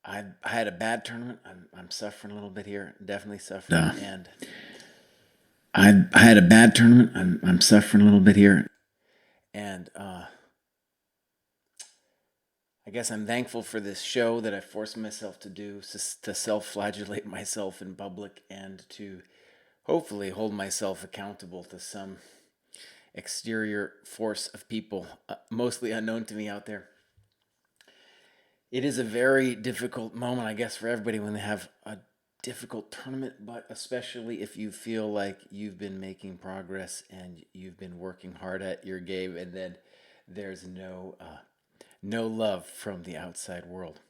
I had a bad tournament. I'm suffering a little bit here, definitely suffering. And I had a bad tournament. I'm suffering a little bit here, and I guess I'm thankful for this show that I forced myself to do, to self-flagellate myself in public and to hopefully hold myself accountable to some exterior force of people, mostly unknown to me out there. It is a very difficult moment, I guess, for everybody when they have a difficult tournament, but especially if you feel like you've been making progress and you've been working hard at your game, and then there's no love from the outside world.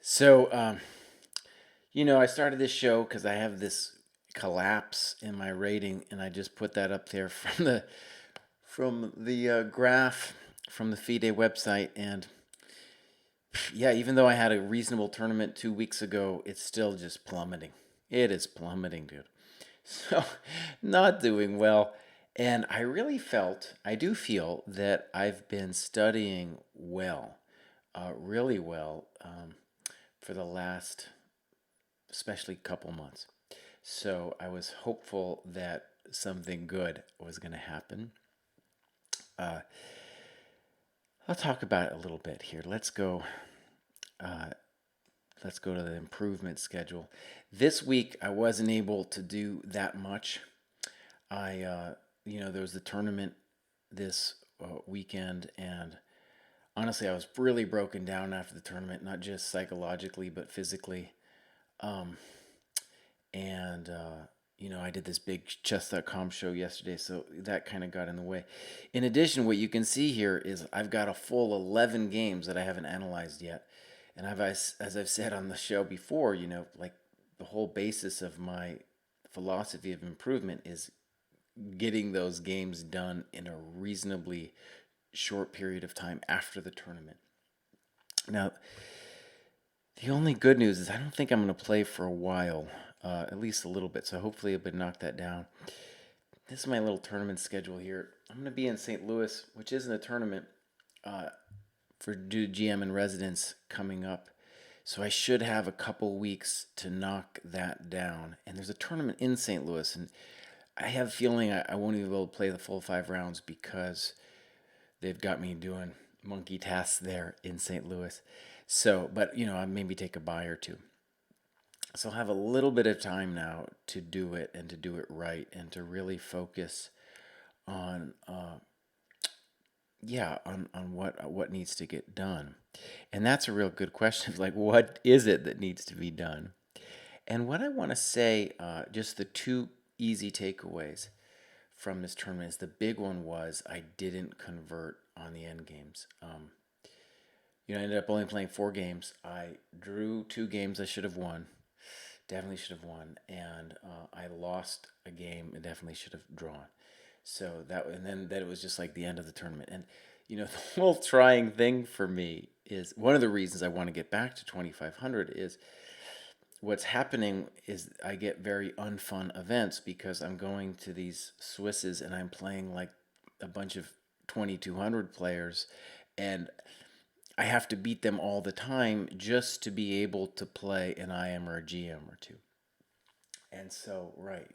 So, I started this show because I have this collapse in my rating, and I just put that up there from the graph from the FIDE website, and yeah, even though I had a reasonable tournament 2 weeks ago, it's still just plummeting. It is plummeting, dude. So, not doing well. And I do feel that I've been studying well, really well, for the last, especially couple months. So I was hopeful that something good was going to happen. Uh, I'll talk about it a little bit here. Uh, let's go to the improvement schedule. This week I wasn't able to do that much. There was the tournament this weekend, and honestly, I was really broken down after the tournament, not just psychologically but physically. Um, and I did this big chess.com show yesterday, so that kind of got in the way. In addition, what you can see here is I've got a full 11 games that I haven't analyzed yet. And as I've said on the show before, like the whole basis of my philosophy of improvement is getting those games done in a reasonably short period of time after the tournament. Now, the only good news is I don't think I'm going to play for a while, at least a little bit. So hopefully I would knock that down. This is my little tournament schedule here. I'm going to be in St. Louis, which isn't a tournament, uh, for GM in residence coming up. So I should have a couple weeks to knock that down. And there's a tournament in St. Louis, and I have a feeling I won't even be able to play the full 5 rounds because they've got me doing monkey tasks there in St. Louis. So, but I maybe take a bye or two. So I'll have a little bit of time now to do it and to do it right and to really focus on on what needs to get done. And that's a real good question. Like, what is it that needs to be done? And what I want to say, just the two easy takeaways from this tournament is the big one was I didn't convert on the end games. I ended up only playing 4 games. I drew 2 games I should have won. Definitely should have won, and I lost a game and definitely should have drawn. So and then that it was just like the end of the tournament. And the whole trying thing for me is one of the reasons I want to get back to 2,500 is what's happening is I get very unfun events because I'm going to these Swisses and I'm playing like a bunch of 2,200 players, and I have to beat them all the time just to be able to play an IM or a GM or two. And so, right,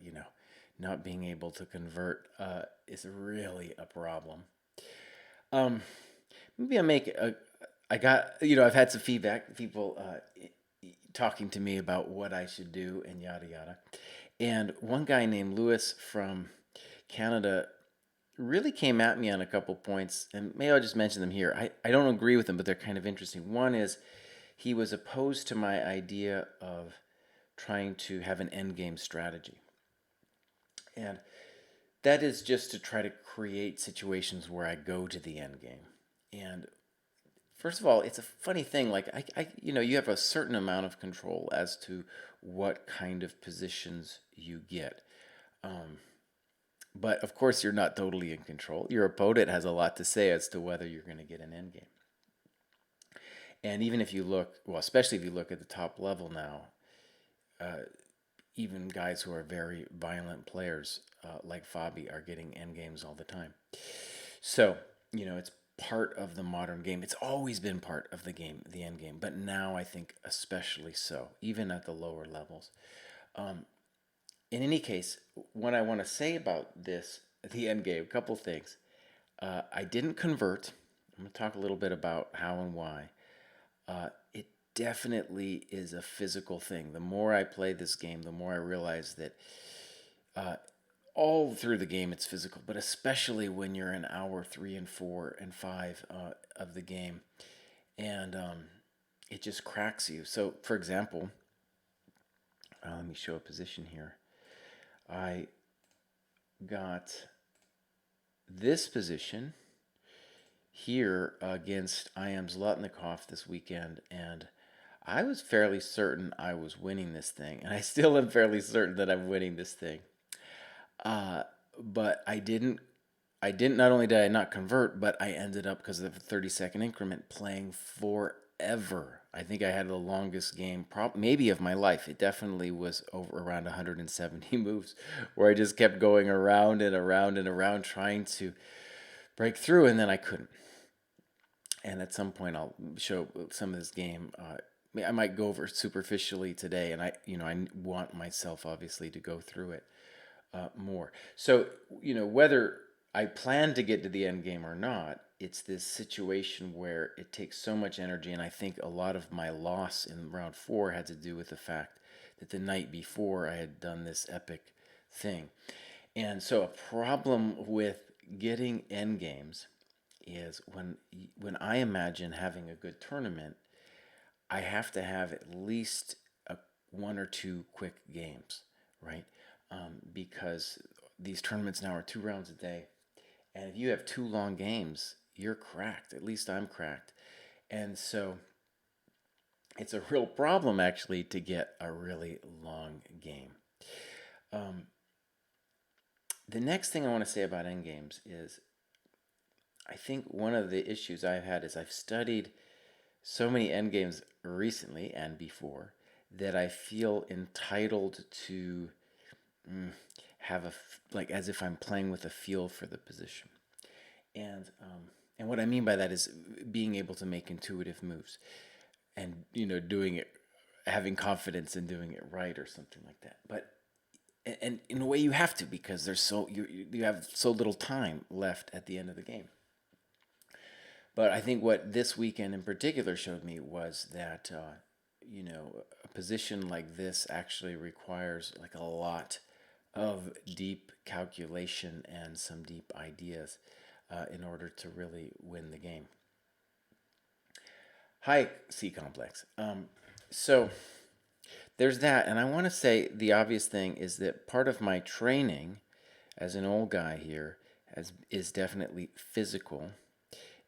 not being able to convert is really a problem. Um, maybe I got, I've had some feedback, people talking to me about what I should do and yada yada. And one guy named Lewis from Canada really came at me on a couple points, and maybe I'll just mention them here. I don't agree with them, but they're kind of interesting. One is he was opposed to my idea of trying to have an end game strategy. And that is just to try to create situations where I go to the end game. And first of all, it's a funny thing. Like you have a certain amount of control as to what kind of positions you get. Um, but of course, you're not totally in control. Your opponent has a lot to say as to whether you're going to get an end game. And even if you look, well, especially if you look at the top level now, uh, even guys who are very violent players like Fabi are getting end games all the time. So it's part of the modern game. It's always been part of the game, the end game, but now I think especially so, even at the lower levels. In any case, what I want to say about this, the end game, a couple things. I didn't convert. I'm going to talk a little bit about how and why. It definitely is a physical thing. The more I play this game, the more I realize that all through the game it's physical, but especially when you're in hour 3 and 4 and 5 of the game, and it just cracks you. So, for example, let me show a position here. I got this position here against I am Zlotnikov this weekend, and I was fairly certain I was winning this thing, and I still am fairly certain that I'm winning this thing. Uh, but I didn't. I didn't. Not only did I not convert, but I ended up because of the 30-second increment playing forever. I think I had the longest game, maybe of my life. It definitely was over around 170 moves, where I just kept going around and around and around trying to break through, and then I couldn't. And at some point, I'll show some of this game. I might go over superficially today, and I want myself obviously to go through it more. So, whether I plan to get to the end game or not, it's this situation where it takes so much energy, and I think a lot of my loss in round four had to do with the fact that the night before I had done this epic thing. And so, a problem with getting end games is when I imagine having a good tournament, I have to have at least one or two quick games, right? Because these tournaments now are 2 rounds a day, and if you have 2 long games, you're cracked. At least I'm cracked, and so it's a real problem actually to get a really long game. Um, the next thing I want to say about endgames is I think one of the issues I've had is I've studied so many endgames recently and before that I feel entitled to mm, have like as if I'm playing with a feel for the position. And what I mean by that is being able to make intuitive moves and doing it, having confidence in doing it right or something like that. But and in a way you have to, because there's you have so little time left at the end of the game. But I think what this weekend in particular showed me was that a position like this actually requires like a lot of deep calculation and some deep ideas in order to really win the game. Hi, C complex. So there's that, and I want to say the obvious thing is that part of my training as an old guy here is definitely physical,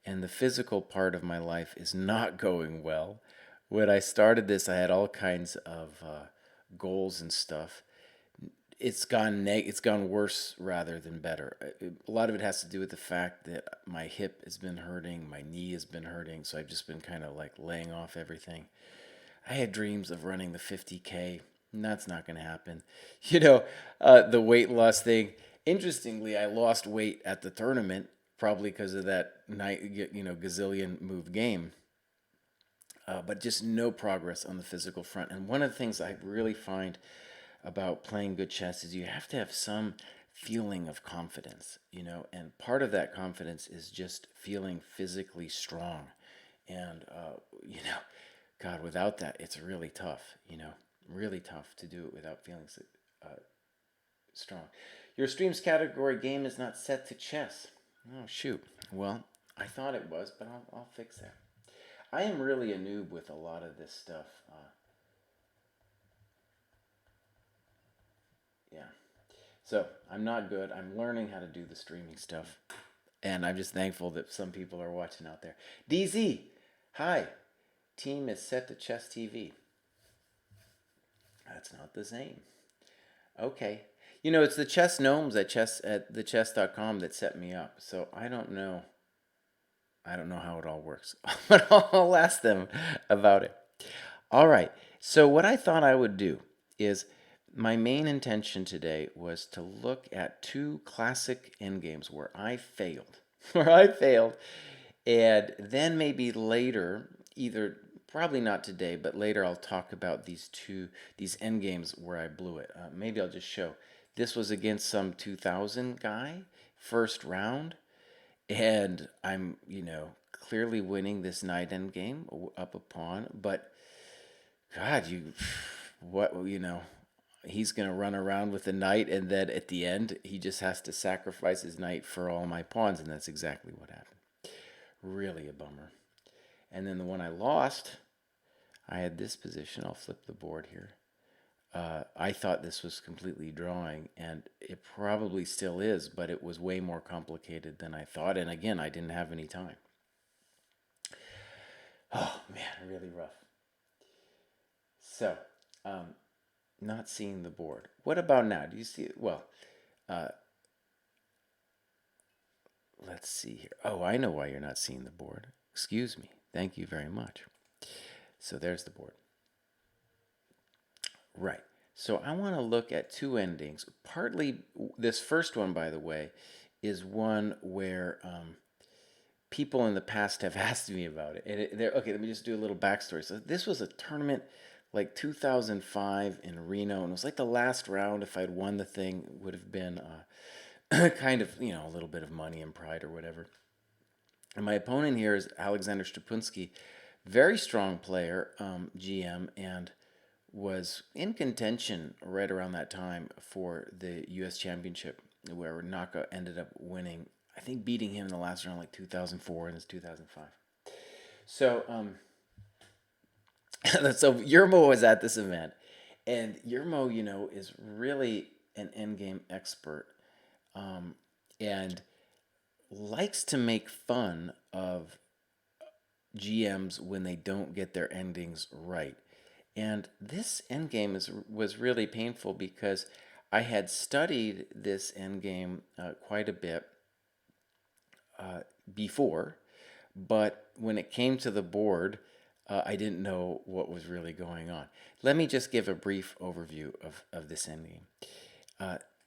and the physical part of my life is not going well. When I started this, I had all kinds of goals and stuff. It's gone worse rather than better. A lot of it has to do with the fact that my hip has been hurting, my knee has been hurting, so I've just been kind of like laying off everything. I had dreams of running the 50K. That's not going to happen. The weight loss thing. Interestingly, I lost weight at the tournament, probably because of that night, gazillion move game. But just no progress on the physical front. And one of the things I really find about playing good chess is you have to have some feeling of confidence, and part of that confidence is just feeling physically strong. And, God, without that, it's really tough, really tough to do it without feeling strong. Your stream's category game is not set to chess. Oh, shoot. Well, I thought it was, but I'll fix that. I am really a noob with a lot of this stuff. Yeah. So I'm not good. I'm learning how to do the streaming stuff. And I'm just thankful that some people are watching out there. DZ, hi. Team is set to Chess TV. That's not the same. Okay. It's the chess gnomes at thechess.com that set me up. So I don't know. I don't know how it all works. But I'll ask them about it. All right. So what I thought I would do is my main intention today was to look at two classic endgames where I failed. Where I failed And then maybe later, either probably not today, but later I'll talk about these end games where I blew it. Maybe I'll just show. This was against some 2000 guy, first round, and I'm, clearly winning this knight end game up a pawn, but God, he's going to run around with the knight, and then at the end, he just has to sacrifice his knight for all my pawns, and that's exactly what happened. Really a bummer. And then the one I lost, I had this position. I'll flip the board here. I thought this was completely drawing, and it probably still is, but it was way more complicated than I thought. And again, I didn't have any time. Oh man, really rough. So, not seeing the board. What about now? Do you see it? Well, uh, let's see here. Oh, I know why you're not seeing the board. Excuse me. Thank you very much. So there's the board. Right. So I want to look at two endings. Partly, this first one, by the way, is one where people in the past have asked me about it. And okay, let me just do a little backstory. So this was a tournament like 2005 in Reno, and it was like the last round. If I'd won the thing, would have been kind of, a little bit of money and pride or whatever. And my opponent here is Alexander Strapunsky, very strong player, GM, and was in contention right around that time for the U.S. Championship, where Naka ended up winning. I think beating him in the last round like 2004 and it's 2005. So, so Yermo was at this event, and Yermo, is really an endgame expert, and likes to make fun of GMs when they don't get their endings right. And this endgame was really painful because I had studied this endgame quite a bit before, but when it came to the board, I didn't know what was really going on. Let me just give a brief overview of this endgame.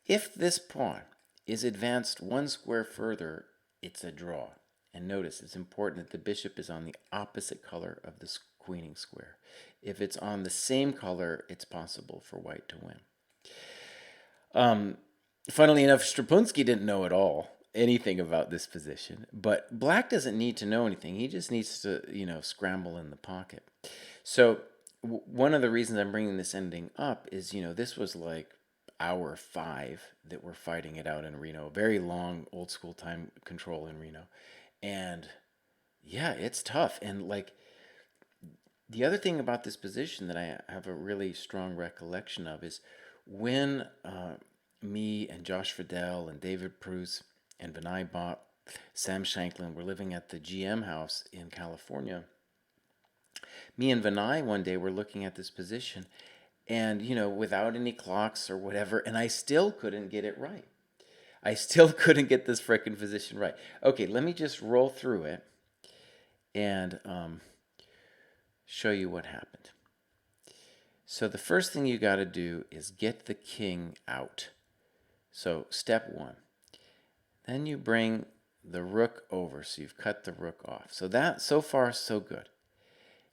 If this pawn is advanced one square further, it's a draw. And notice it's important that the bishop is on the opposite color of the queening square. If it's on the same color, it's possible for white to win. Funnily enough, Strapunsky didn't know at all anything about this position, but black doesn't need to know anything. He just needs to, scramble in the pocket. So one of the reasons I'm bringing this ending up is, this was like hour 5 that we're fighting it out in Reno. Very long, old school time control in Reno. And yeah, it's tough. And like the other thing about this position that I have a really strong recollection of is when me and Josh Fidel and David Pruce and Vinay Bhatt, Sam Shanklin were living at the GM house in California. Me and Vinay one day were looking at this position and, without any clocks or whatever, and I still couldn't get it right. I still couldn't get this frickin' position right. Okay, let me just roll through it and show you what happened. So the first thing you got to do is get the king out. So step 1. Then you bring the rook over, so you've cut the rook off. So that, so far, so good.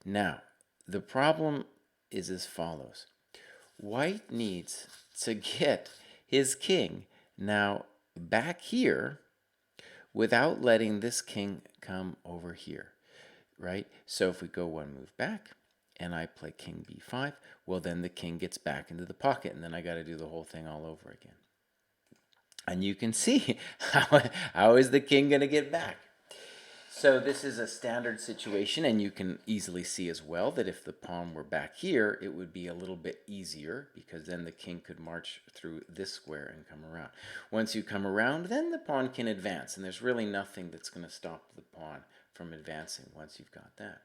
Now, the problem is as follows. White needs to get his king now back here without letting this king come over here, right? So if we go one move back and I play king b5, well, then the king gets back into the pocket, and then I got to do the whole thing all over again. And you can see how is the king going to get back? So this is a standard situation, and you can easily see as well that if the pawn were back here, it would be a little bit easier because then the king could march through this square and come around. Once you come around, then the pawn can advance, and there's really nothing that's going to stop the pawn from advancing once you've got that.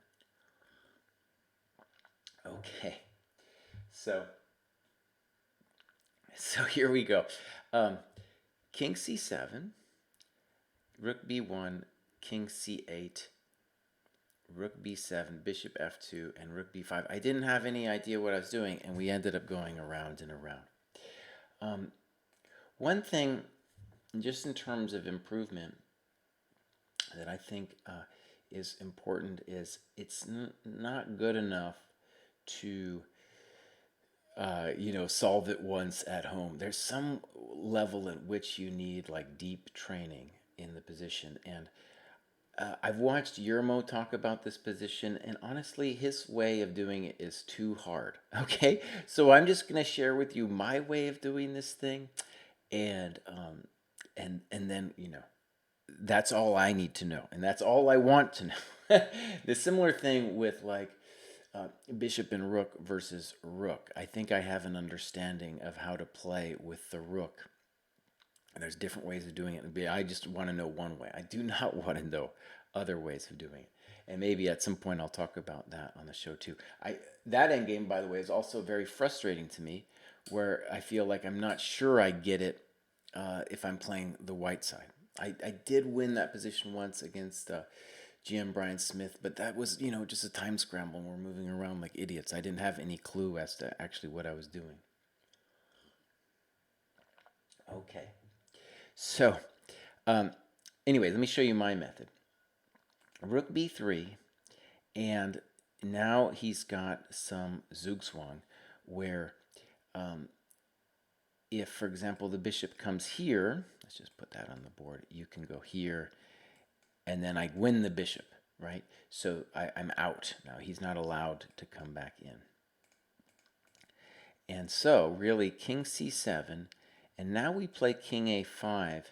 Okay, so here we go. King c7, rook b1, king c8, rook b7, bishop f2, and rook b5. I didn't have any idea what I was doing, and we ended up going around and around. One thing, just in terms of improvement, that I think is important is it's not good enough to solve it once at home. There's some level at which you need like deep training in the position. And I've watched Yermo talk about this position, and honestly, his way of doing it is too hard. Okay, so I'm just gonna share with you my way of doing this thing, and and then that's all I need to know, and that's all I want to know. The similar thing with like bishop and rook versus rook. I think I have an understanding of how to play with the rook. And there's different ways of doing it. I just want to know one way. I do not want to know other ways of doing it. And maybe at some point I'll talk about that on the show too. That end game, by the way, is also very frustrating to me, where I feel like I'm not sure I get it if I'm playing the white side. I did win that position once against GM Brian Smith, but that was just a time scramble. And we're moving around like idiots. I didn't have any clue as to actually what I was doing. Okay. So, um, anyway, let me show you my method. Rook b3, and now he's got some Zugzwang where if, for example, the bishop comes here, let's just put that on the board, you can go here, and then I win the bishop, right? So I'm out. Now he's not allowed to come back in. And so, really, king c7, and now we play king a5,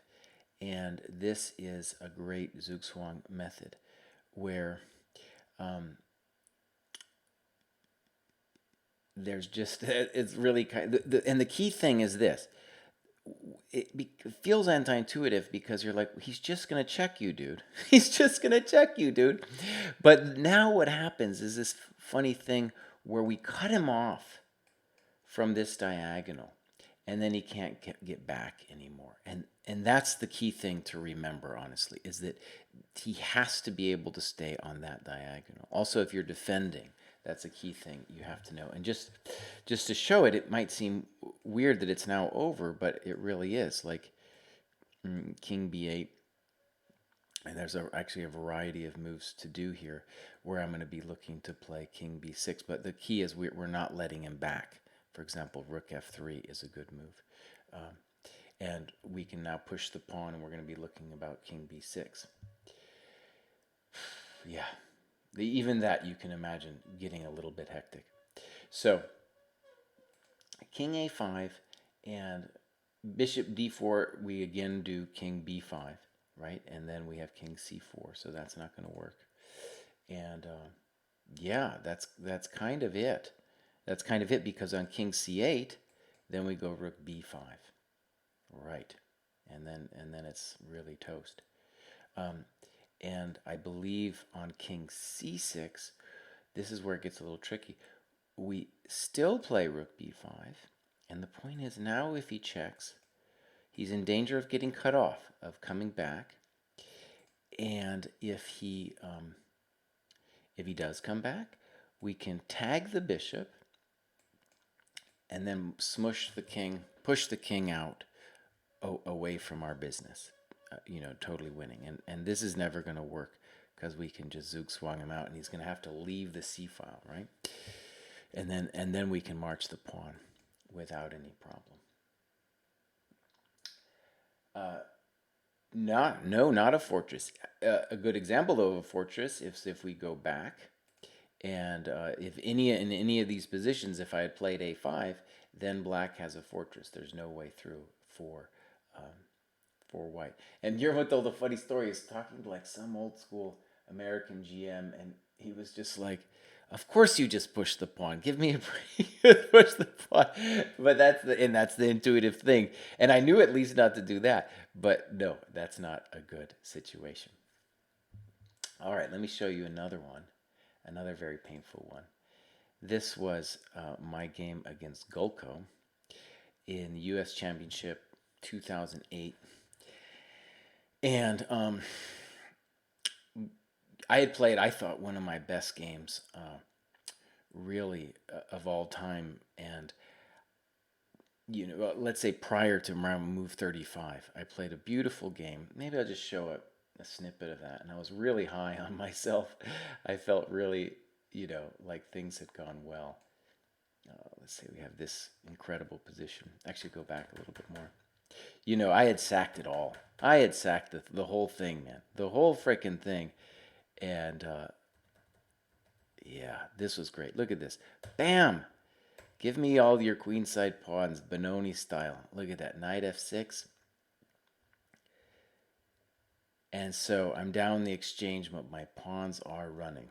and this is a great Zugzwang method where there's just, it's really kind of, and the key thing is this. It feels anti-intuitive because you're like, he's just going to check you, dude. He's just going to check you, dude. But now what happens is this funny thing where we cut him off from this diagonal, and then he can't get back anymore. And that's the key thing to remember, honestly, is that he has to be able to stay on that diagonal. Also, if you're defending, that's a key thing you have to know. And just to show it, it might seem weird that it's now over, but it really is. Like king b8, and there's actually a variety of moves to do here where I'm going to be looking to play king b6. But the key is we're not letting him back. For example, rook f3 is a good move. And we can now push the pawn, and we're going to be looking about king b6. Yeah, even that you can imagine getting a little bit hectic. So king a5 and bishop d4, we again do king b5, right? And then we have king c4, so that's not going to work. And yeah, that's kind of it. That's kind of it, because on king c8, then we go rook b5, right? And then it's really toast. And I believe on king c6, this is where it gets a little tricky. We still play rook b5, and the point is now if he checks, he's in danger of getting cut off, of coming back. And if he does come back, we can tag the bishop and then smush the king, push the king out away from our business, totally winning. And this is never going to work because we can just Zugzwang him out, and he's going to have to leave the c file, right? And then we can march the pawn without any problem. Not a fortress. A good example though of a fortress, if we go back, and if in any of these positions, if I had played a5, then black has a fortress. There's no way through for white. And Guillermo told a funny story. He's talking to like some old school American GM, and he was just like, "Of course you just push the pawn. Give me a break. Push the pawn." But that's the intuitive thing. And I knew at least not to do that. But no, that's not a good situation. All right, let me show you another one, another very painful one. This was my game against Golko in the U.S. Championship 2008. And I had played, I thought, one of my best games, really, of all time. And, let's say prior to around move 35, I played a beautiful game. Maybe I'll just show it a snippet of that, and I was really high on myself. I felt really, like things had gone well. Let's see, we have this incredible position. Actually, go back a little bit more. I had sacked it all. I had sacked the whole thing, man. The whole freaking thing. And yeah, this was great. Look at this. Bam! Give me all your queenside pawns, Benoni style. Look at that. Knight f6. And so I'm down the exchange, but my pawns are running.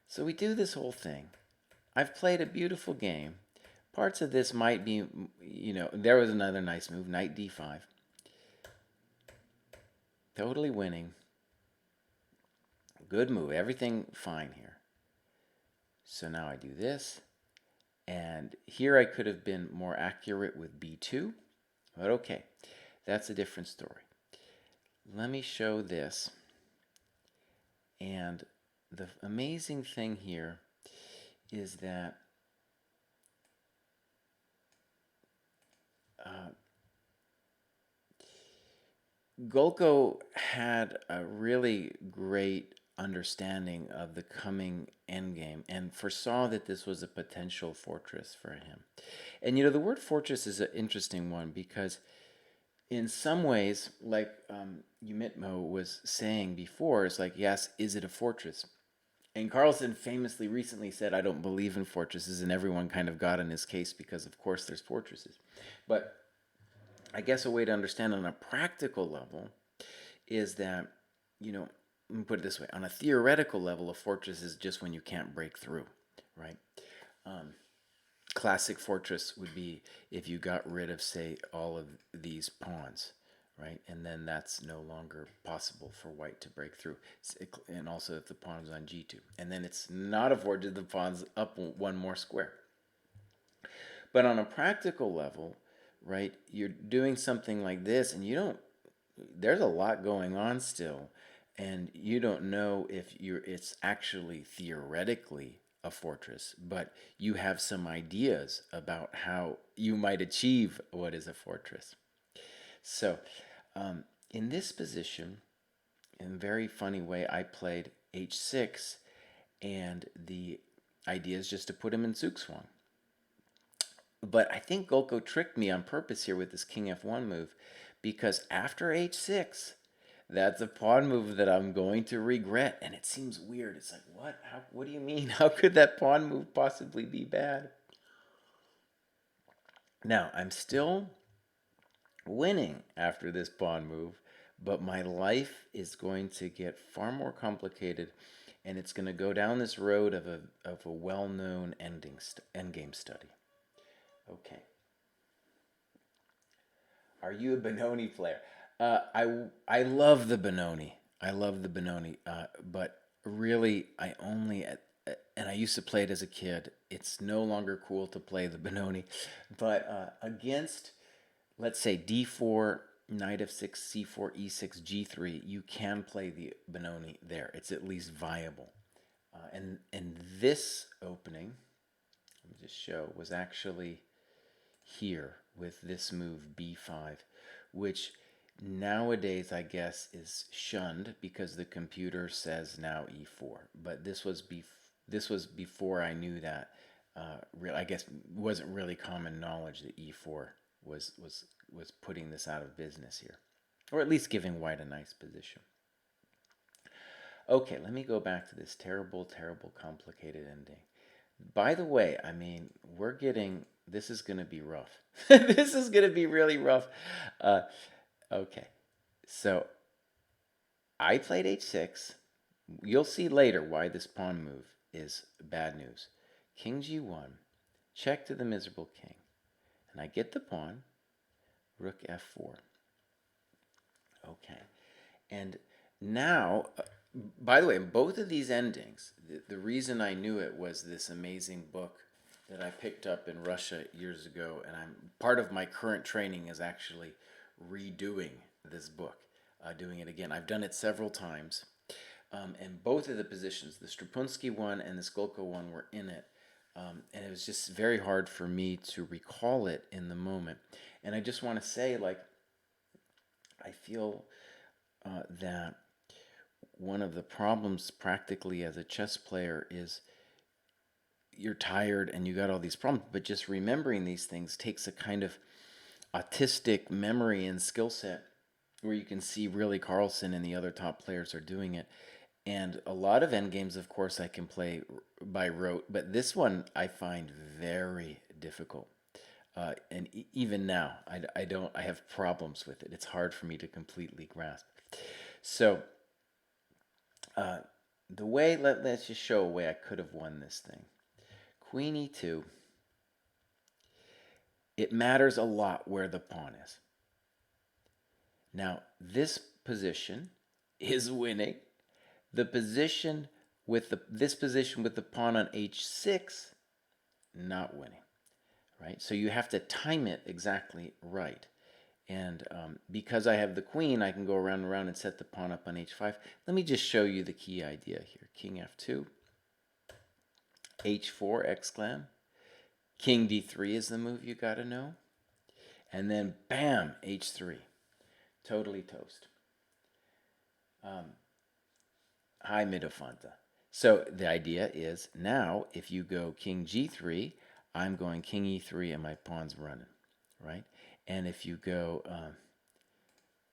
So we do this whole thing. I've played a beautiful game. Parts of this might be, there was another nice move, knight d5. Totally winning. Good move. Everything fine here. So now I do this. And here I could have been more accurate with b2. But okay, that's a different story. Let me show this. And the amazing thing here is that Golko had a really great understanding of the coming endgame and foresaw that this was a potential fortress for him. And the word fortress is an interesting one because in some ways, like Umitmo was saying before, it's like, yes, is it a fortress? And Carlsen famously recently said, I don't believe in fortresses, and everyone kind of got in his case because, of course, there's fortresses. But I guess a way to understand on a practical level is that, let me put it this way. On a theoretical level, a fortress is just when you can't break through, right? Classic fortress would be if you got rid of, say, all of these pawns, right? And then that's no longer possible for white to break through. And also if the pawn is on g2. And then it's not a fortress, the pawn's up one more square. But on a practical level, right, you're doing something like this and there's a lot going on still, and you don't know if it's actually theoretically a fortress, but you have some ideas about how you might achieve what is a fortress. So, in this position, in a very funny way, I played h6, and the idea is just to put him in zugzwang. But I think Golko tricked me on purpose here with this king f1 move, because after h6, that's a pawn move that I'm going to regret. And it seems weird. It's like, what? What do you mean? How could that pawn move possibly be bad? Now, I'm still winning after this pawn move, but my life is going to get far more complicated, and it's going to go down this road of a well-known endgame study. Okay. Are you a Benoni player? I love the Benoni. I love the Benoni, but really and I used to play it as a kid. It's no longer cool to play the Benoni, but against, let's say, d4, knight f6, c4, e6, g3, you can play the Benoni there. It's at least viable. And this opening, let me just show, was actually here with this move b5, which nowadays I guess is shunned because the computer says now e4. But this was before I knew that. I guess it wasn't really common knowledge that e4 was putting this out of business here, or at least giving white a nice position. Okay, let me go back to this terrible, terrible, complicated ending. By the way, I mean, this is going to be rough. This is going to be really rough. Okay, so I played h6. You'll see later why this pawn move is bad news. King g1, check to the miserable king. And I get the pawn, rook f4. Okay, and now, by the way, in both of these endings, the reason I knew it was this amazing book that I picked up in Russia years ago, and part of my current training is actually redoing this book, doing it again. I've done it several times, and both of the positions, the Strapunsky one and the Skolko one, were in it, and it was just very hard for me to recall it in the moment. And I just want to say, like, I feel that one of the problems practically as a chess player is you're tired and you got all these problems, but just remembering these things takes a kind of autistic memory and skill set where you can see really Carlsen and the other top players are doing it. And a lot of endgames, of course, I can play by rote, but this one I find very difficult. And even now, I don't. I have problems with it. It's hard for me to completely grasp. So uh, the way let's just show a way I could have won this thing. Queen e2. It matters a lot where the pawn is. Now this position is winning. The position with this position with the pawn on h6, not winning, right? So you have to time it exactly right. And because I have the queen, I can go around and around and set the pawn up on h5. Let me just show you the key idea here. King f2, h4, exclam. King d3 is the move you got to know. And then bam, h3. Totally toast. Hi, Midofanta. So the idea is now if you go king g3, I'm going king e3 and my pawn's running, right? And if you go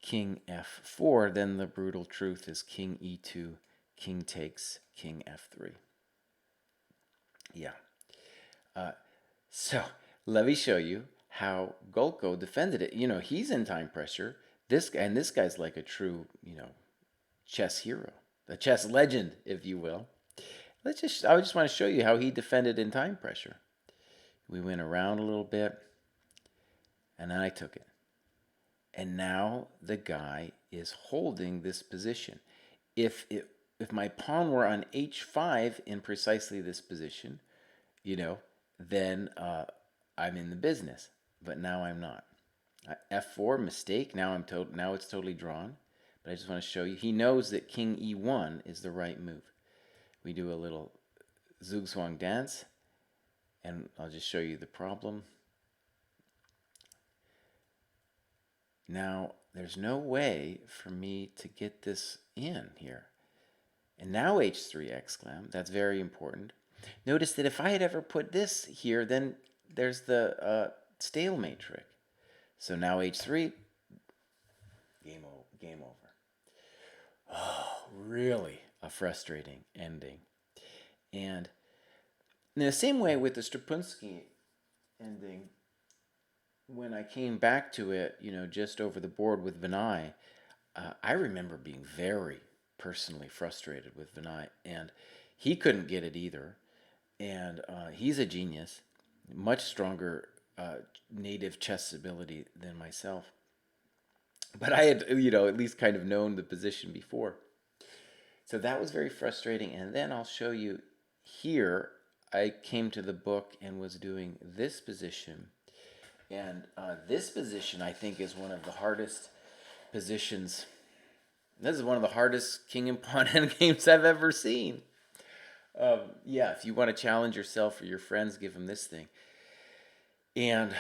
king f4, then the brutal truth is king e2, king takes, king f3. Yeah. So let me show you how Golko defended it. You know, he's in time pressure. This guy's like a true, chess hero, a chess legend, if you will. I just want to show you how he defended in time pressure. We went around a little bit, and then I took it. And now the guy is holding this position. If my pawn were on h5 in precisely this position, then I'm in the business. But now I'm not. F4 mistake. Now it's totally drawn. But I just want to show you. He knows that king e1 is the right move. We do a little zugzwang dance, and I'll just show you the problem. Now, there's no way for me to get this in here. And now h3 exclam. That's very important. Notice that if I had ever put this here, then there's the stalemate trick. So now h3, game over. Oh, really a frustrating ending. And in the same way with the Strapunsky ending, when I came back to it, just over the board with Vinay, I remember being very personally frustrated with Vinay, and he couldn't get it either. And he's a genius, much stronger native chess ability than myself. But I had, at least kind of known the position before. So that was very frustrating. And then I'll show you here, I came to the book and was doing this position. And this position, I think, is one of the hardest positions. This is one of the hardest king and pawn endgames I've ever seen. Yeah, if you want to challenge yourself or your friends, give them this thing. And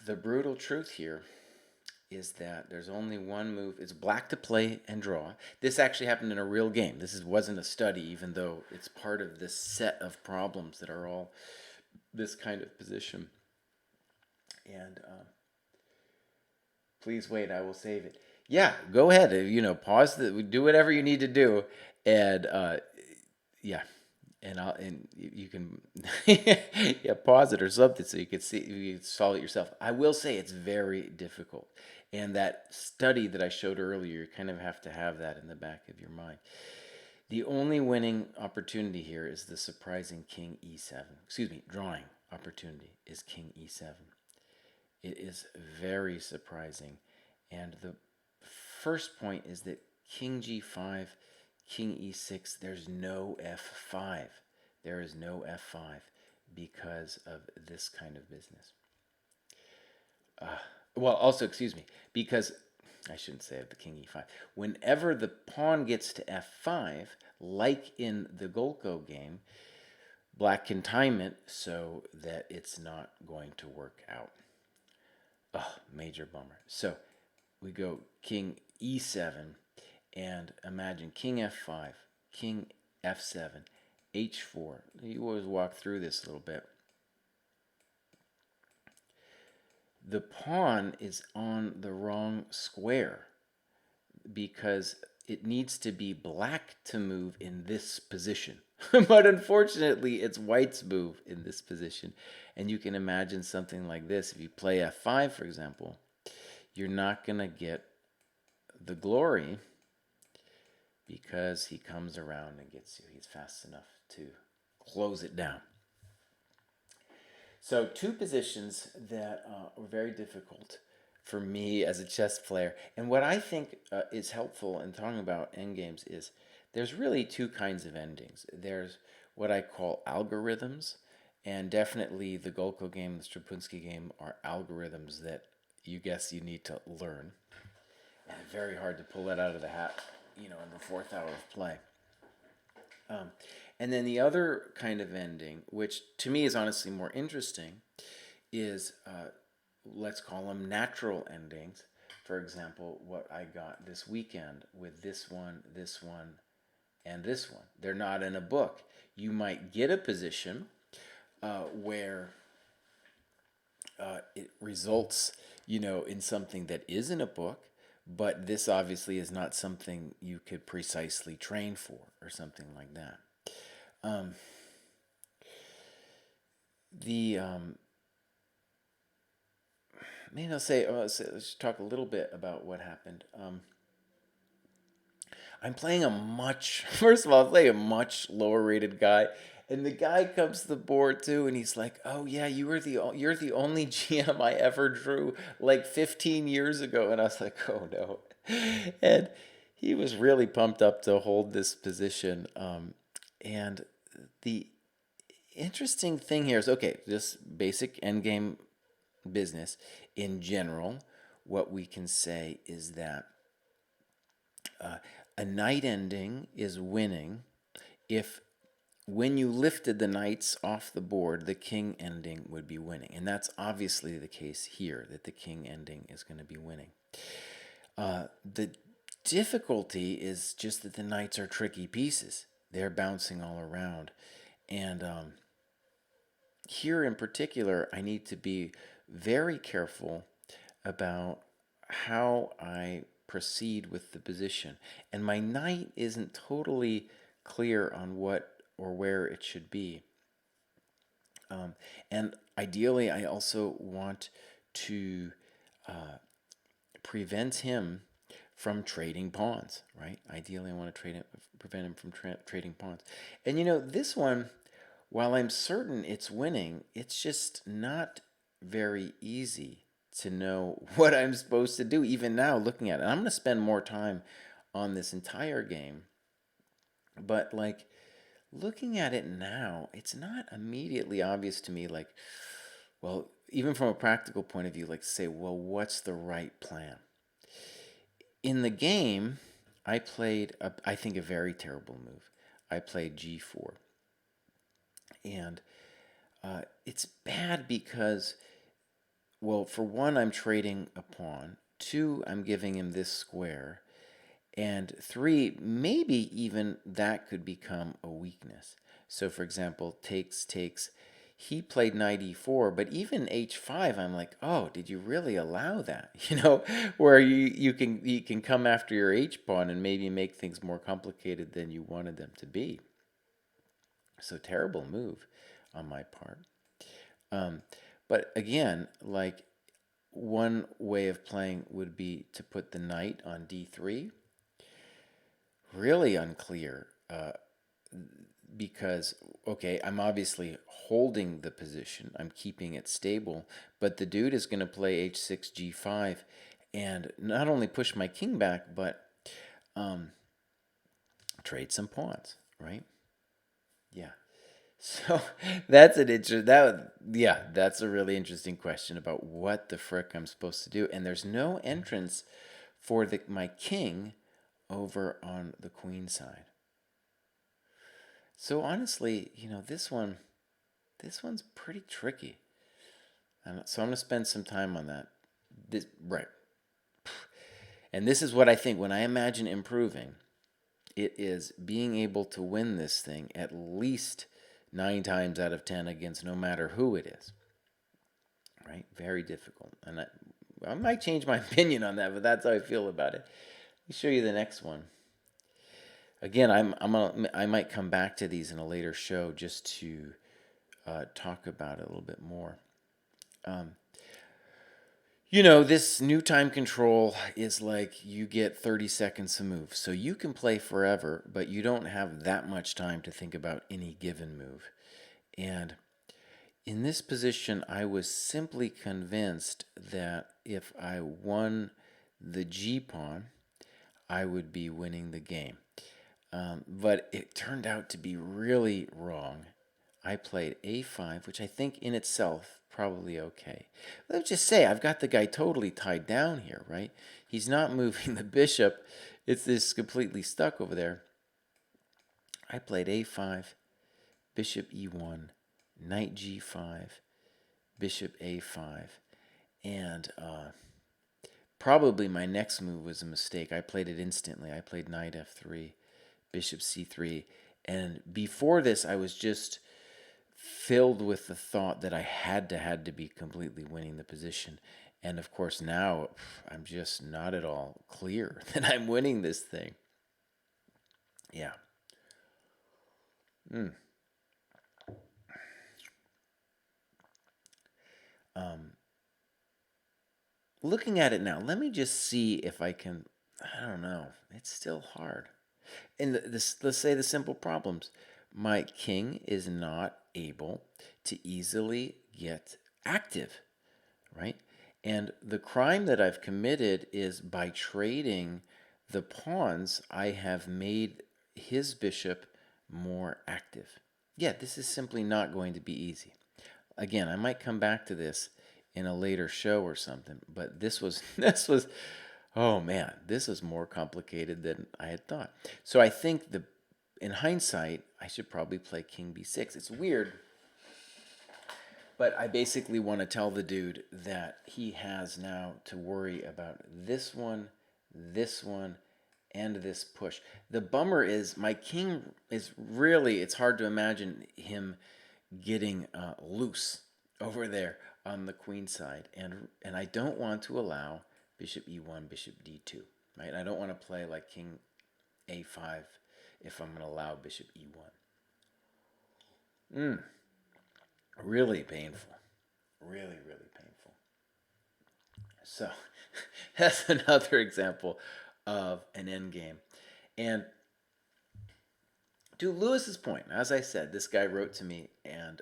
the brutal truth here is that there's only one move. It's black to play and draw. This actually happened in a real game. Wasn't a study, even though it's part of this set of problems that are all this kind of position. And please wait, I will save it. Yeah, go ahead. Pause. Do whatever you need to do, and yeah, and you can yeah, pause it or something so you can see you can solve it yourself. I will say it's very difficult, and that study that I showed earlier, you kind of have to have that in the back of your mind. The only winning opportunity here is the surprising king e7. Excuse me, drawing opportunity is king e7. It is very surprising, and the first point is that king g5, king e6, there's no f5. There is no f5 because of this kind of business. Well, also, excuse me, because I shouldn't say the king e5. Whenever the pawn gets to f5, like in the Golko game, black can time it so that it's not going to work out. Oh, major bummer. So we go king e7, And imagine king f5, king f7, h4. You always walk through this a little bit. The pawn is on the wrong square because it needs to be black to move in this position. But unfortunately, it's white's move in this position. And you can imagine something like this. If you play f5, for example, you're not going to get the glory because he comes around and gets you. He's fast enough to close it down. So two positions that were very difficult for me as a chess player. And what I think is helpful in talking about endgames is there's really two kinds of endings. There's what I call algorithms, and definitely the Golko game, the Strapunsky game are algorithms that you guess you need to learn. And very hard to pull that out of the hat, in the fourth hour of play. Um, and then the other kind of ending, which to me is honestly more interesting, is let's call them natural endings. For example, what I got this weekend with this one, and this one. They're not in a book. You might get a position where it results, in something that is in a book, but this obviously is not something you could precisely train for or something like that. Um, the maybe let's talk a little bit about what happened. I'm playing a much first of all, I'm playing a much lower rated guy, and the guy comes to the board too, and he's like, "Oh yeah, you're the only GM I ever drew like 15 years ago," and I was like, "Oh no," and he was really pumped up to hold this position. And the interesting thing here is okay, this basic endgame business in general. What we can say is that a knight ending is winning if when you lifted the knights off the board, the king ending would be winning. And that's obviously the case here, that the king ending is going to be winning. The difficulty is just that the knights are tricky pieces. They're bouncing all around. And here in particular, I need to be very careful about how I proceed with the position. And my knight isn't totally clear on what or where it should be. And ideally, I also want to prevent him from trading pawns, right? Ideally, I want to prevent him from trading pawns. And this one, while I'm certain it's winning, it's just not very easy to know what I'm supposed to do, even now looking at it. And I'm going to spend more time on this entire game. But, like, looking at it now, it's not immediately obvious to me, like, well, even from a practical point of view, like, say, well, what's the right plan? In the game, I played, I think, a very terrible move. I played g4. And it's bad because, well, for one, I'm trading a pawn. Two, I'm giving him this square. And three, maybe even that could become a weakness. So, for example, takes. He played knight e4, but even h5, I'm like, oh, did you really allow that? Where you can come after your h pawn and maybe make things more complicated than you wanted them to be. So terrible move on my part. But again, like one way of playing would be to put the knight on d3. Really unclear because, okay, I'm obviously holding the position. I'm keeping it stable. But the dude is going to play h6, g5 and not only push my king back, but trade some pawns, right? Yeah. So that's an that's a really interesting question about what the frick I'm supposed to do. And there's no entrance for my king over on the queen side. So honestly, this one's pretty tricky. So I'm gonna spend some time on that. Right. And this is what I think when I imagine improving, it is being able to win this thing at least 9 times out of 10 against no matter who it is. Right? Very difficult. And I might change my opinion on that, but that's how I feel about it. Let me show you the next one. Again, I might come back to these in a later show just to talk about it a little bit more. This new time control is like you get 30 seconds to move. So you can play forever, but you don't have that much time to think about any given move. And in this position, I was simply convinced that if I won the G pawn, I would be winning the game. But it turned out to be really wrong. I played a5, which I think in itself probably okay. Let's just say I've got the guy totally tied down here, right? He's not moving the bishop. It's this completely stuck over there. I played a5, bishop e1, knight g5, bishop a5, and probably my next move was a mistake. I played it instantly. I played knight f3, bishop c3, and before this I was just filled with the thought that I had to be completely winning the position. And of course now I'm just not at all clear that I'm winning this thing. Yeah. Looking at it now, let me just see if I can. I don't know. It's still hard. And let's say the simple problems. My king is not able to easily get active, right? And the crime that I've committed is by trading the pawns, I have made his bishop more active. Yeah, this is simply not going to be easy. Again, I might come back to this in a later show or something, but this was oh man, this is more complicated than I had thought. So I think in hindsight, I should probably play king b6. It's weird, but I basically want to tell the dude that he has now to worry about this one, and this push. The bummer is my king is really, it's hard to imagine him getting loose over there on the queen side. And I don't want to allow bishop e1, bishop d2, right? I don't want to play like king a5 if I'm going to allow bishop e1. Really painful. Really, really painful. So that's another example of an endgame. And to Lewis's point, as I said, this guy wrote to me and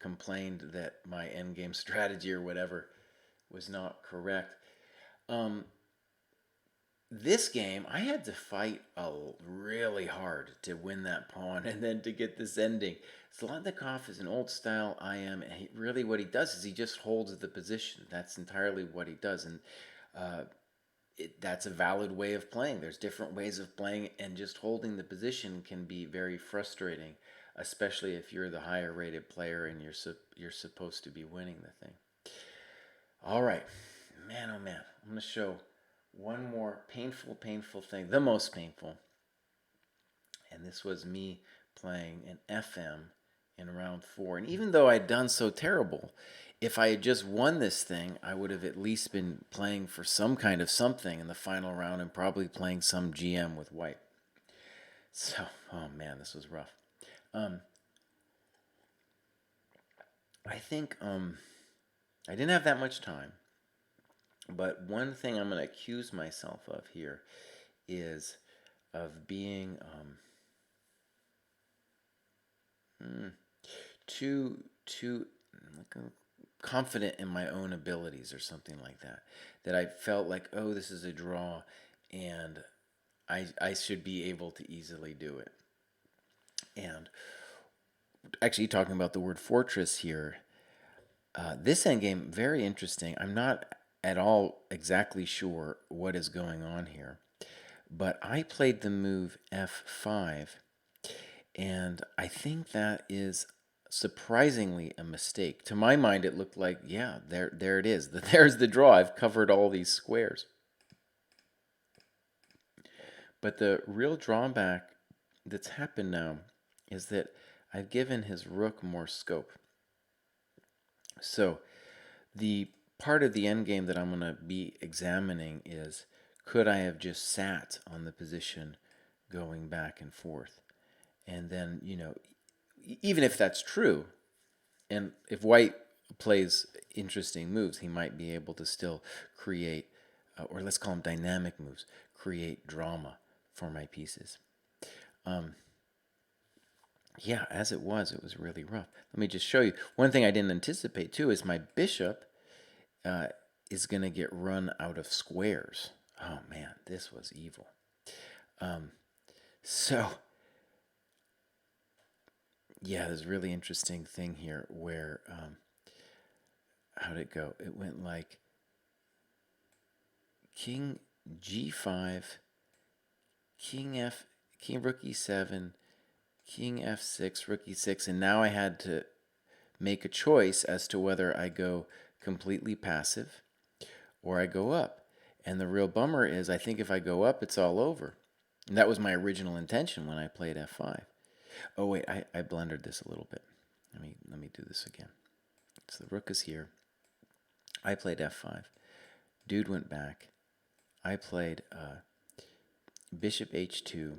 complained that my endgame strategy or whatever was not correct. This game, I had to fight really hard to win that pawn and then to get this ending. Zlatnikov is an old style IM, and really what he does is he just holds the position. That's entirely what he does, and that's a valid way of playing. There's different ways of playing, and just holding the position can be very frustrating, especially if you're the higher rated player and you're supposed to be winning the thing. All right, man, oh man, I'm gonna show one more painful thing, the most painful, and this was me playing an FM in round 4. And even though I'd done so terrible, if I had just won this thing, I would have at least been playing for some kind of something in the final round and probably playing some GM with white. So, oh man, this was rough. I think I didn't have that much time, but one thing I'm going to accuse myself of here is of being too confident in my own abilities or something like that. That I felt like, oh, this is a draw, and I should be able to easily do it. And actually, talking about the word fortress here, this endgame very interesting. I'm not at all exactly sure what is going on here, but I played the move f5, and I think that is surprisingly a mistake. To my mind, it looked like, yeah, there it is. There's the draw. I've covered all these squares. But the real drawback that's happened now is that I've given his rook more scope. So the part of the endgame that I'm going to be examining is, could I have just sat on the position going back and forth? And then, even if that's true, and if white plays interesting moves, he might be able to still create, or let's call them dynamic moves, create drama for my pieces. Yeah, as it was really rough. Let me just show you. One thing I didn't anticipate too is my bishop uh, is going to get run out of squares. Oh man, this was evil. So, yeah, there's a really interesting thing here where, how'd it go? It went like king g5, king rook e7, king f6, rook e6, and now I had to make a choice as to whether I go completely passive or I go up. And the real bummer is I think if I go up, it's all over. And that was my original intention when I played f5. Oh wait, I blundered this a little bit. Let me do this again. So the rook is here. I played f5. Dude went back. I played bishop h2,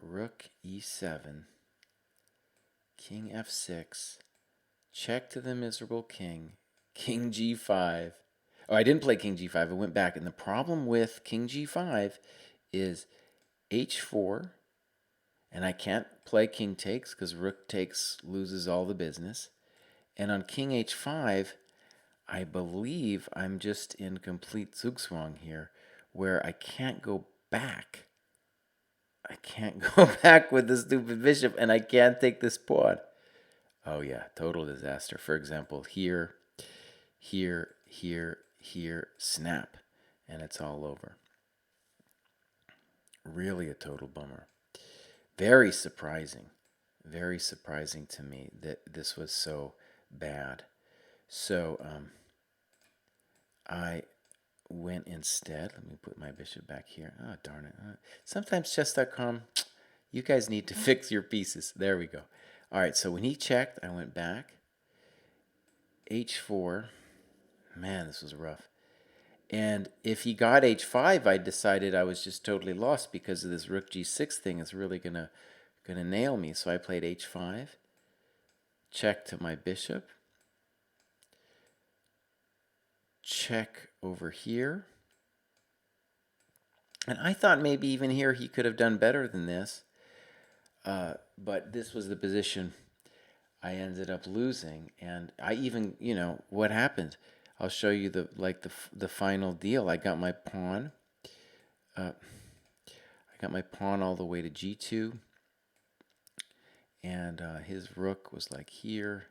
rook e7, king f6, check to the miserable king, king g5. Oh, I didn't play king g5. I went back. And the problem with king g5 is h4, and I can't play king takes because rook takes loses all the business. And on king h5, I believe I'm just in complete zugzwang here, where I can't go back. I can't go back with the stupid bishop, and I can't take this pawn. Oh yeah, total disaster. For example, here, here, snap, and it's all over. Really a total bummer. Very surprising to me that this was so bad. So I went instead. Let me put my bishop back here. Oh, darn it. Sometimes chess.com, you guys need to fix your pieces. There we go. All right, so when he checked, I went back. h4. Man, this was rough. And if he got h5, I decided I was just totally lost because of this rook g6 thing is really gonna nail me. So I played h5, check to my bishop, check over here. And I thought maybe even here he could have done better than this. But this was the position I ended up losing. And I even, what happened? I'll show you the final deal. I got my pawn. I got my pawn all the way to g2. And his rook was like here.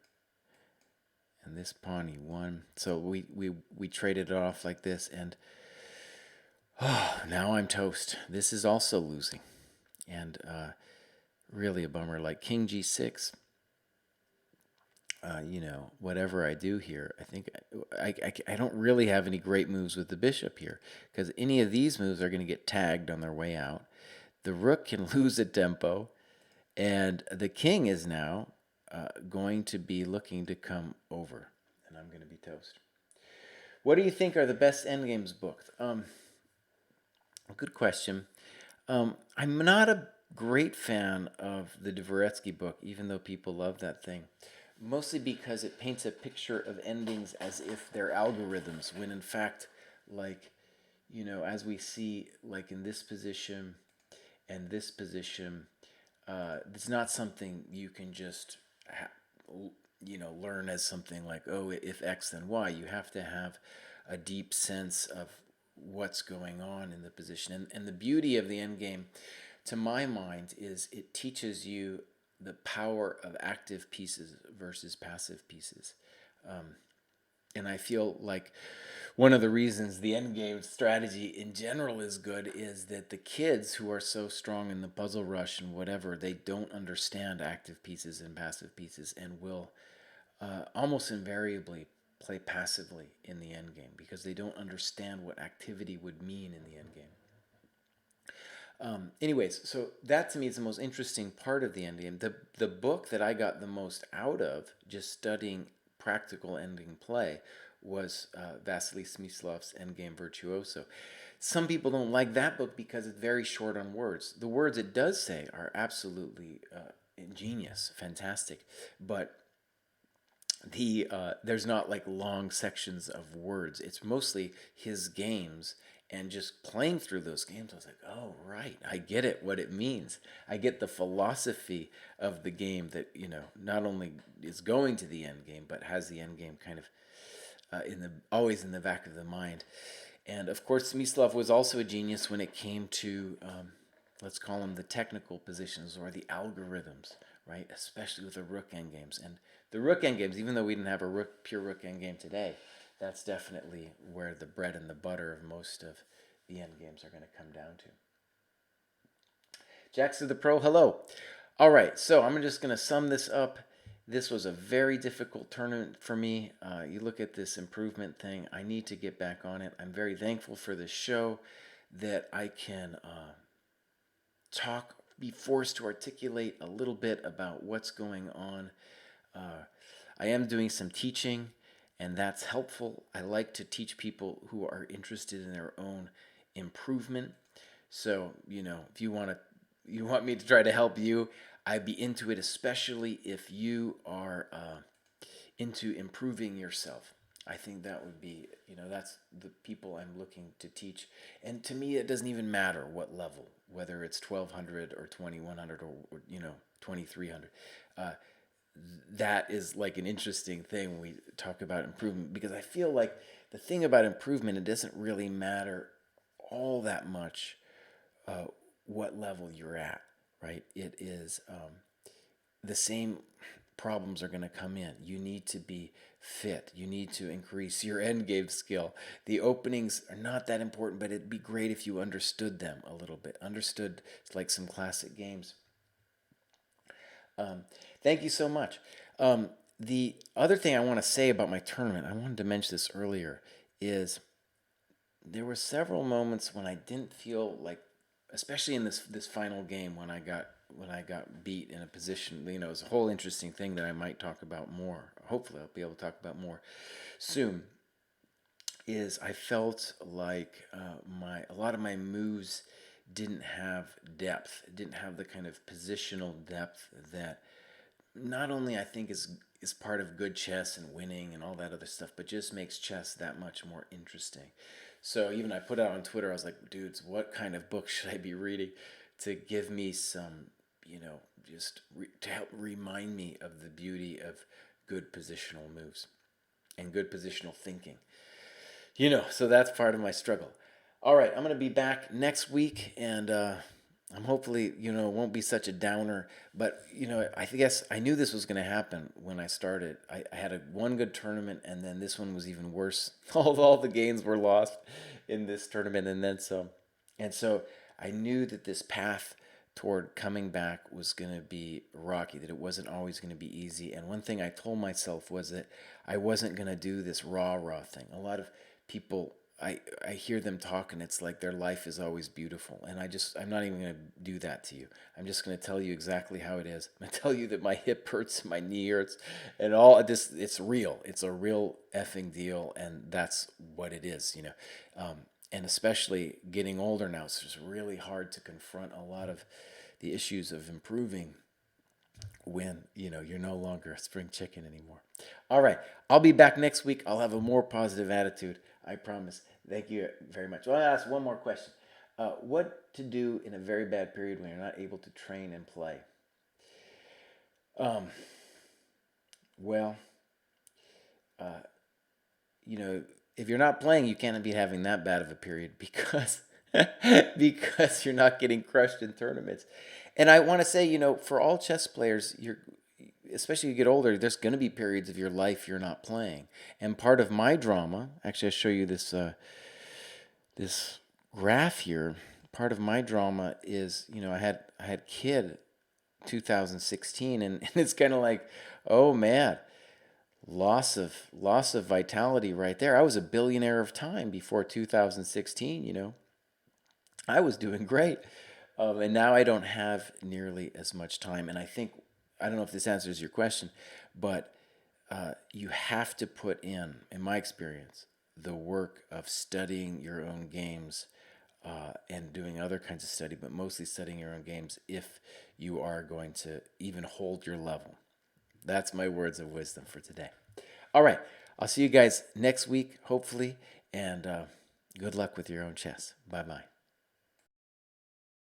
And this pawn he won. So we traded it off like this. And now I'm toast. This is also losing. And really a bummer. Like king g6. Whatever I do here, I think I don't really have any great moves with the bishop here because any of these moves are going to get tagged on their way out. The rook can lose a tempo, and the king is now going to be looking to come over, and I'm going to be toast. What do you think are the best endgames booked? Good question. I'm not a great fan of the Dvoretsky book, even though people love that thing. Mostly because it paints a picture of endings as if they're algorithms, when in fact, as we see, like in this position and this position, it's not something you can just, learn as something like, oh, if X then Y. You have to have a deep sense of what's going on in the position. And the beauty of the endgame, to my mind, is it teaches you the power of active pieces versus passive pieces. And I feel like one of the reasons the endgame strategy in general is good is that the kids who are so strong in the puzzle rush and whatever, they don't understand active pieces and passive pieces and will almost invariably play passively in the end game because they don't understand what activity would mean in the end game. Anyways, so that to me is the most interesting part of the endgame. The book that I got the most out of just studying practical ending play was Vasily Smyslov's Endgame Virtuoso. Some people don't like that book because it's very short on words. The words it does say are absolutely ingenious, fantastic, but there's not like long sections of words. It's mostly his games and just playing through those games. I was like, oh right, I get it. What it means. I get the philosophy of the game that not only is going to the end game but has the end game kind of in the always in the back of the mind. And of course, Smyslov was also a genius when it came to let's call them the technical positions or the algorithms, right? Especially with the rook endgames. And the rook endgames, even though we didn't have a pure rook endgame today, that's definitely where the bread and the butter of most of the endgames are going to come down to. Jax of the Pro, hello. All right, so I'm just going to sum this up. This was a very difficult tournament for me. You look at this improvement thing. I need to get back on it. I'm very thankful for this show that I can be forced to articulate a little bit about what's going on. I am doing some teaching, and that's helpful. I like to teach people who are interested in their own improvement. So, if you want me to try to help you, I'd be into it, especially if you are into improving yourself. I think that would be, that's the people I'm looking to teach. And to me, it doesn't even matter what level, whether it's 1200 or 2100 or 2300. That is like an interesting thing when we talk about improvement, because I feel like the thing about improvement, it doesn't really matter all that much what level you're at, right? It is the same problems are going to come in. You need to be fit. You need to increase your end game skill. The openings are not that important, but it'd be great if you understood them a little bit. Understood like some classic games. Thank you so much. The other thing I want to say about my tournament, I wanted to mention this earlier, is there were several moments when I didn't feel like, especially in this final game when I got beat in a position. It was a whole interesting thing that I might talk about more. Hopefully, I'll be able to talk about more soon. Is I felt like a lot of my moves didn't have depth. It didn't have the kind of positional depth that not only I think is part of good chess and winning and all that other stuff, but just makes chess that much more interesting. So even I put out on Twitter, I was like, dudes, what kind of book should I be reading to give me some, to help remind me of the beauty of good positional moves and good positional thinking. So that's part of my struggle. All right, I'm going to be back next week, and I'm hopefully, it won't be such a downer. But, I guess I knew this was going to happen when I started. I had one good tournament, and then this one was even worse. All the games were lost in this tournament, and then some. And so I knew that this path toward coming back was going to be rocky, that it wasn't always going to be easy. And one thing I told myself was that I wasn't going to do this raw thing. A lot of people, I hear them talk and it's like their life is always beautiful. And I'm not even going to do that to you. I'm just going to tell you exactly how it is. I'm going to tell you that my hip hurts, my knee hurts, and all this, it's real. It's a real effing deal. And that's what it is, and especially getting older now, it's just really hard to confront a lot of the issues of improving when you're no longer a spring chicken anymore. All right, I'll be back next week. I'll have a more positive attitude, I promise. Thank you very much. Well, I'll ask one more question. What to do in a very bad period when you're not able to train and play? Um, well, uh, if you're not playing, you can't be having that bad of a period because because you're not getting crushed in tournaments. And I want to say, for all chess players, especially as you get older, there's going to be periods of your life you're not playing. And part of my drama, actually, I'll show you this graph here. Part of my drama is, I had kid 2016, and it's kind of like, oh man, loss of vitality right there. I was a billionaire of time before 2016. I was doing great, and now I don't have nearly as much time. And I don't know if this answers your question, but you have to put in my experience, the work of studying your own games and doing other kinds of study, but mostly studying your own games if you are going to even hold your level. That's my words of wisdom for today. All right. I'll see you guys next week, hopefully, and good luck with your own chess. Bye bye.